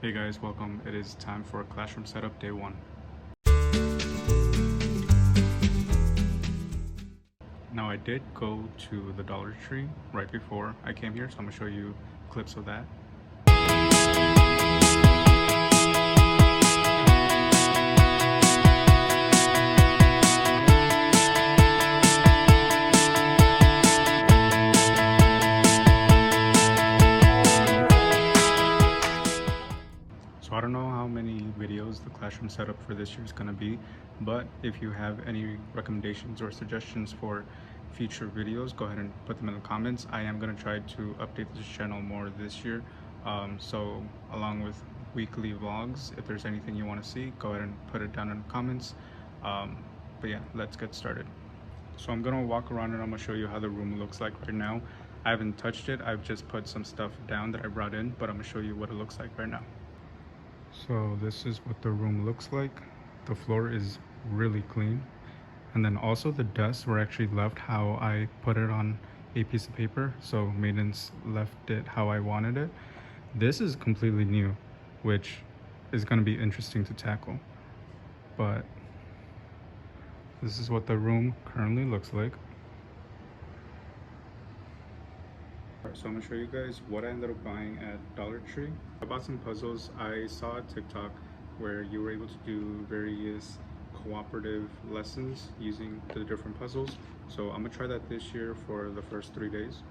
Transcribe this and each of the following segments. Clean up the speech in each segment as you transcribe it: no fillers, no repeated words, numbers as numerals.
Hey guys, welcome. It is time for classroom setup day 1. Now I did go to the Dollar Tree right before I came here, so I'm gonna show you clips of that. So I don't know how many videos the classroom setup for this year is going to be, but if you have any recommendations or suggestions for future videos, go ahead and put them in the comments. I am going to try to update this channel more this year, so along with weekly vlogs, if there's anything you want to see, go ahead and put it down in the comments. But yeah, let's get started. So I'm going to walk around and I'm going to show you how the room looks like right now. I haven't touched it, I've just put some stuff down that I brought in, but I'm going to show you what it looks like right now. So this is what the room looks like. The floor is really clean, and then also the desks were actually left how I put it on a piece of paper, so maintenance left it how I wanted it. This is completely new, which is going to be interesting to tackle, but this is what the room currently looks like. So I'm gonna show you guys what I ended up buying at Dollar Tree. I bought some puzzles. I saw a TikTok where you were able to do various cooperative lessons using the different puzzles. So I'm gonna try that this year for the first 3 days.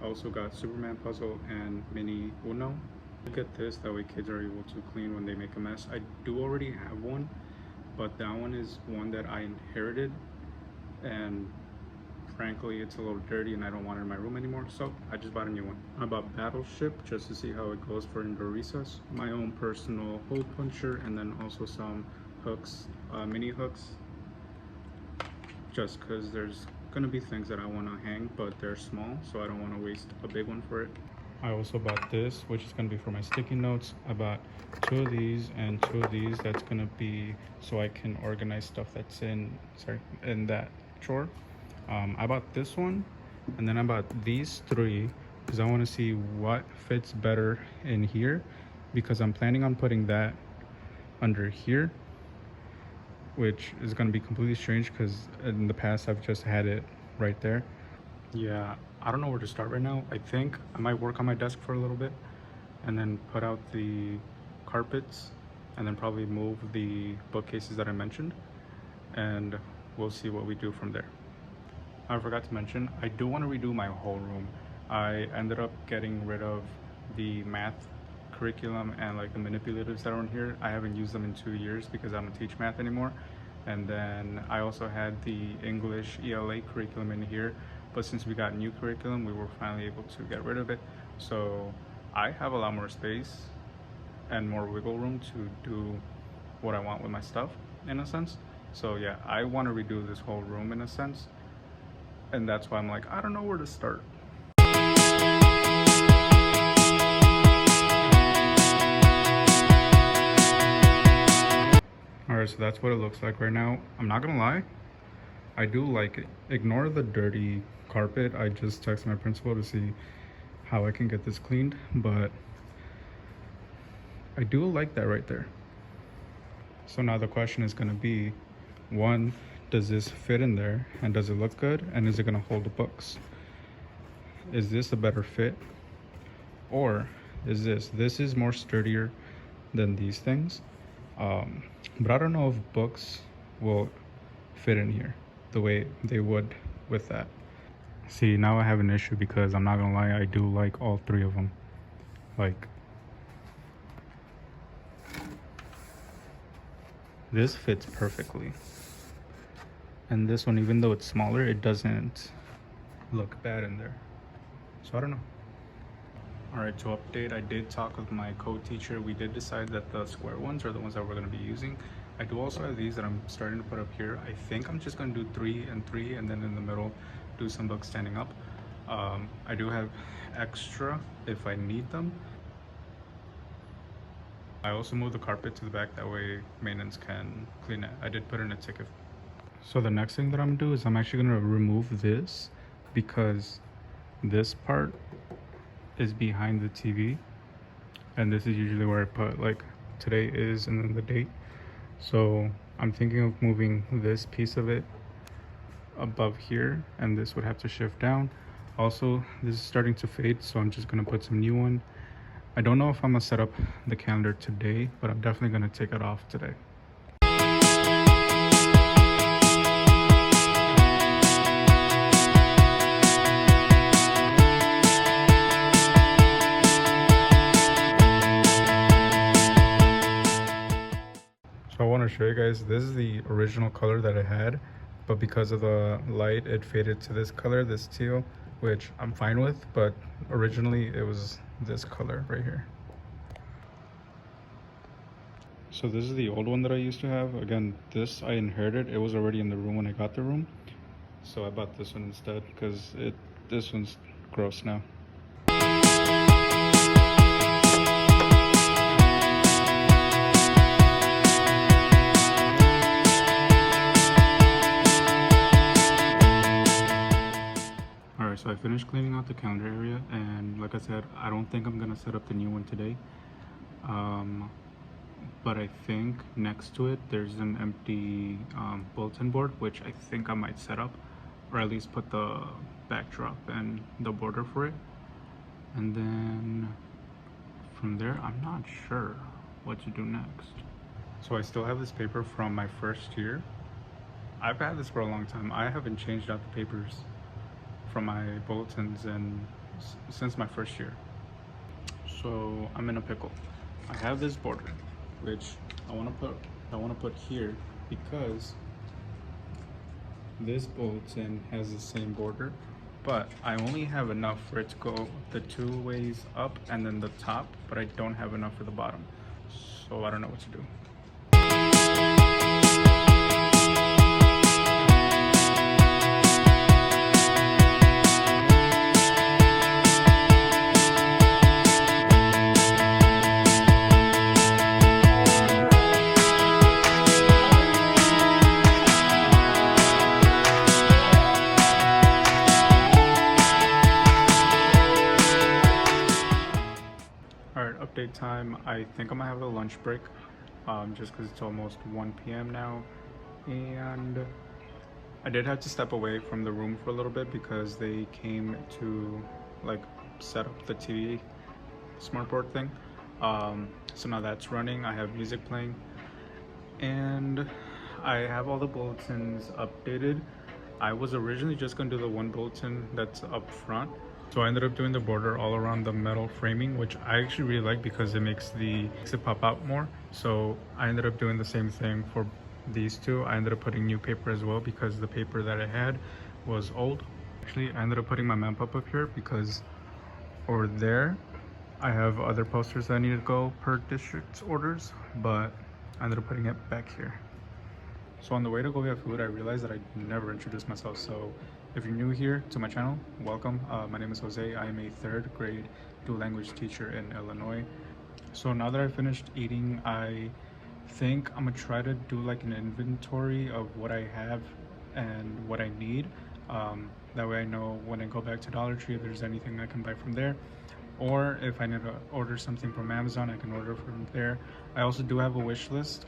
I also got Superman puzzle and mini Uno. Get this, that way kids are able to clean when they make a mess. I do already have one, but that one is one that I inherited, and frankly it's a little dirty and I don't want it in my room anymore, so I just bought a new one. I bought Battleship just to see how it goes for indoor recess. My own personal hole puncher, and then also some hooks, mini hooks, just because there's gonna be things that I want to hang but they're small, so I don't want to waste a big one for it. I also bought this, which is going to be for my sticky notes. I bought 2 of these and 2 of these. That's going to be so I can organize stuff that's in that drawer. I bought this one, and then I bought these 3 because I want to see what fits better in here, because I'm planning on putting that under here, which is going to be completely strange because in the past I've just had it right there. Yeah, I don't know where to start right now. I think I might work on my desk for a little bit and then put out the carpets and then probably move the bookcases that I mentioned, and we'll see what we do from there. I forgot to mention, I do want to redo my whole room. I ended up getting rid of the math curriculum and like the manipulatives that are in here. I haven't used them in 2 years because I don't teach math anymore. And then I also had the English ELA curriculum in here, but since we got new curriculum, we were finally able to get rid of it. So I have a lot more space and more wiggle room to do what I want with my stuff, in a sense. So yeah, I want to redo this whole room in a sense, and that's why I'm like, I don't know where to start. Alright, so that's what it looks like right now. I'm not gonna lie, I do like it. Ignore the dirty carpet. I just texted my principal to see how I can get this cleaned, but I do like that right there. So now the question is gonna be, 1, does this fit in there, and does it look good, and is it gonna hold the books? Is this a better fit, or is this is more sturdier than these things? But I don't know if books will fit in here the way they would with that. See, now I have an issue because I'm not gonna lie, I do like all 3 of them. Like, this fits perfectly, and this one, even though it's smaller, it doesn't look bad in there. So I don't know. Alright, to update, I did talk with my co-teacher. We did decide that the square ones are the ones that we're going to be using. I do also have these that I'm starting to put up here. I think I'm just going to do 3 and 3, and then in the middle do some books standing up. I do have extra if I need them. I also moved the carpet to the back, that way maintenance can clean it. I did put in a ticket. So the next thing that I'm going to do is I'm actually going to remove this, because this part is behind the TV, and this is usually where I put like today is and then the date. So I'm thinking of moving this piece of it above here, and this would have to shift down. Also, this is starting to fade, so I'm just gonna put some new one. I don't know if I'm gonna set up the calendar today, but I'm definitely gonna take it off today. So I want to show you guys, this is the original color that I had, but because of the light it faded to this color, this teal, which I'm fine with, but originally it was this color right here. So this is the old one that I used to have. Again, this I inherited. It was already in the room when I got the room, so I bought this one instead because this one's gross now. Alright, so I finished cleaning out the calendar area, and like I said, I don't think I'm gonna set up the new one today. But I think next to it there's an empty bulletin board, which I think I might set up, or at least put the backdrop and the border for it. And then from there, I'm not sure what to do next. So I still have this paper from my first year. I've had this for a long time. I haven't changed out the papers from my bulletins since my first year. So I'm in a pickle. I have this border, which I want to put here because this bulletin has the same border, but I only have enough for it to go the 2 ways up and then the top, but I don't have enough for the bottom, so I don't know what to do. Alright, update time. I think I'm gonna have a lunch break, just because it's almost 1 p.m. now, and I did have to step away from the room for a little bit because they came to like set up the TV smartboard thing. So now that's running. I have music playing, and I have all the bulletins updated. I was originally just gonna do the one bulletin that's up front. So I ended up doing the border all around the metal framing, which I actually really like because it makes it pop out more. So I ended up doing the same thing for these two. I ended up putting new paper as well because the paper that I had was old. Actually, I ended up putting my map up here because over there I have other posters that I need to go per district's orders, but I ended up putting it back here. So on the way to go get food, I realized that I never introduced myself. So if you're new here to my channel, welcome. My name is Jose. I am a 3rd grade dual language teacher in Illinois. So now that I finished eating, I think I'm gonna try to do like an inventory of what I have and what I need. That way I know when I go back to Dollar Tree if there's anything I can buy from there, or if I need to order something from Amazon, I can order from there. I also do have a wish list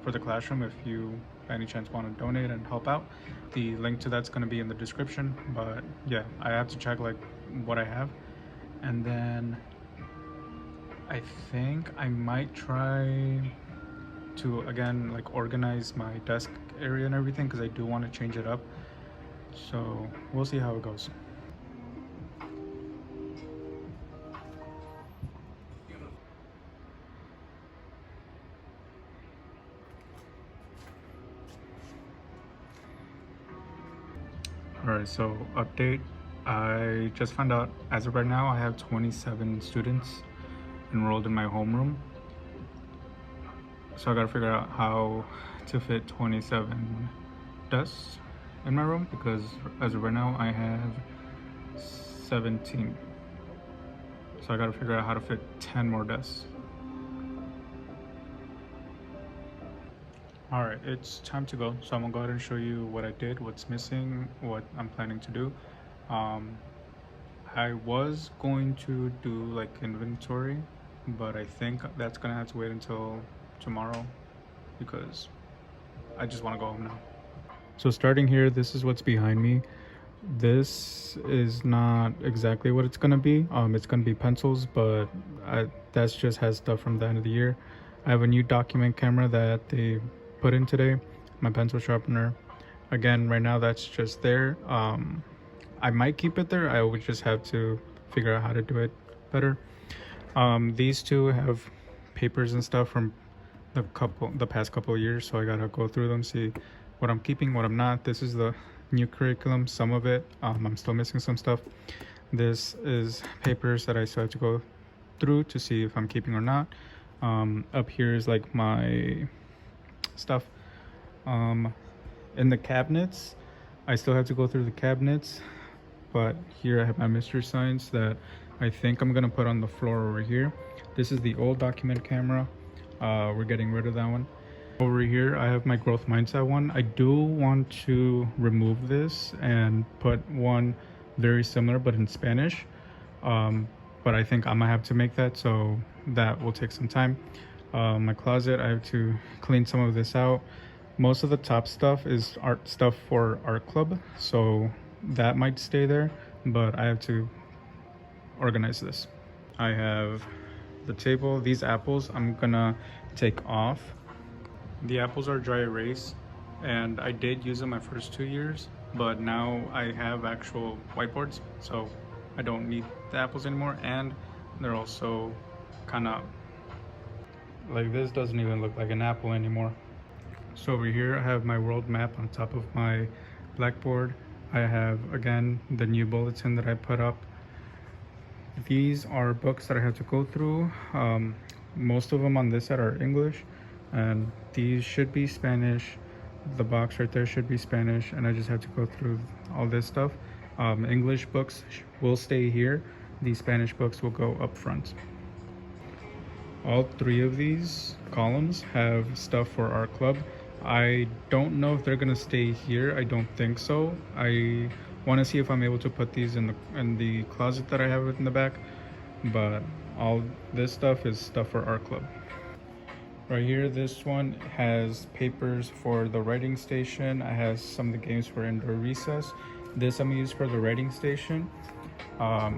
for the classroom if you by any chance want to donate and help out. The link to that's going to be in the description, but yeah, I have to check like what I have, and then I think I might try to again like organize my desk area and everything because I do want to change it up, so we'll see how it goes. Alright, so update. I just found out as of right now I have 27 students enrolled in my homeroom. So I gotta figure out how to fit 27 desks in my room because as of right now I have 17. So I gotta figure out how to fit 10 more desks. Alright, it's time to go. So I'm gonna go ahead and show you what I did, what's missing, what I'm planning to do. I was going to do like inventory, but I think that's gonna have to wait until tomorrow because I just want to go home now. So starting here, this is what's behind me. This is not exactly what it's gonna be. It's gonna be pencils, but that's just has stuff from the end of the year. I have a new document camera that they put in today. My pencil sharpener. Again, right now that's just there. I might keep it there. I would just have to figure out how to do it better. These two have papers and stuff from the past couple of years, so I gotta go through them, see what I'm keeping, what I'm not. This is the new curriculum, some of it. I'm still missing some stuff. This is papers that I still have to go through to see if I'm keeping or not. Up here is like my stuff. In the cabinets, I still have to go through the cabinets, but here I have my mystery signs that I think I'm gonna put on the floor over here. This is the old document camera. We're getting rid of that one. Over here I have my growth mindset one. I do want to remove this and put one very similar but in Spanish, but I think I'm gonna have to make that, so that will take some time. My closet, I have to clean some of this out. Most of the top stuff is art stuff for art club, so that might stay there, but I have to organize this. I have the table. These apples I'm gonna take off. The apples are dry erase, and I did use them my first 2 years, but now I have actual whiteboards, so I don't need the apples anymore, and they're also kind of like, this doesn't even look like an apple anymore. So over here I have my world map on top of my blackboard. I have, again, the new bulletin that I put up. These are books that I have to go through. Most of them on this set are English, and these should be Spanish. The box right there should be Spanish, and I just have to go through all this stuff. English books will stay here. The Spanish books will go up front. All three of these columns have stuff for our club. I don't know if they're gonna stay here. I don't think so. I want to see if I'm able to put these in the closet that I have in the back, but all this stuff is stuff for our club. Right here, this one has papers for the writing station. I have some of the games for indoor recess. This I'm gonna use for the writing station. I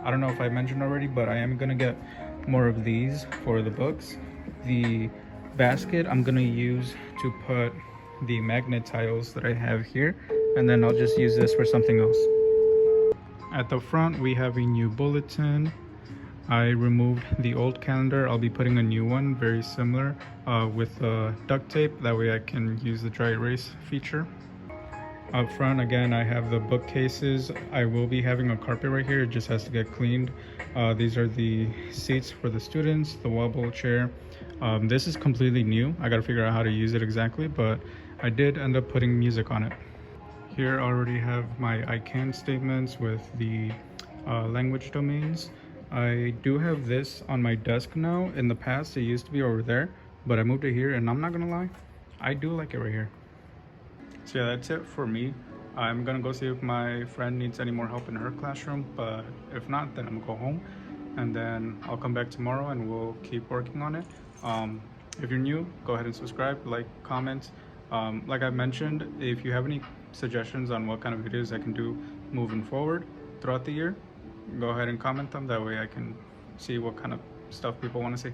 don't know if I mentioned already, but I am gonna get more of these for the books. The basket I'm gonna use to put the magnet tiles that I have here, and then I'll just use this for something else. At the front we have a new bulletin. I removed the old calendar. I'll be putting a new one very similar with duct tape. That way I can use the dry erase feature. Up front, again, I have the bookcases. I will be having a carpet right here. It just has to get cleaned. These are the seats for the students, the wobble chair. This is completely new. I gotta figure out how to use it exactly, but I did end up putting music on it. Here I already have my I can statements with the language domains. I do have this on my desk now. In the past, it used to be over there, but I moved it here, and I'm not gonna lie, I do like it right here. So yeah, that's it for me. I'm gonna go see if my friend needs any more help in her classroom, but if not, then I'm gonna go home, and then I'll come back tomorrow and we'll keep working on it. If you're new, go ahead and subscribe, like, comment. Like I mentioned, if you have any suggestions on what kind of videos I can do moving forward throughout the year, go ahead and comment them. That way I can see what kind of stuff people want to see.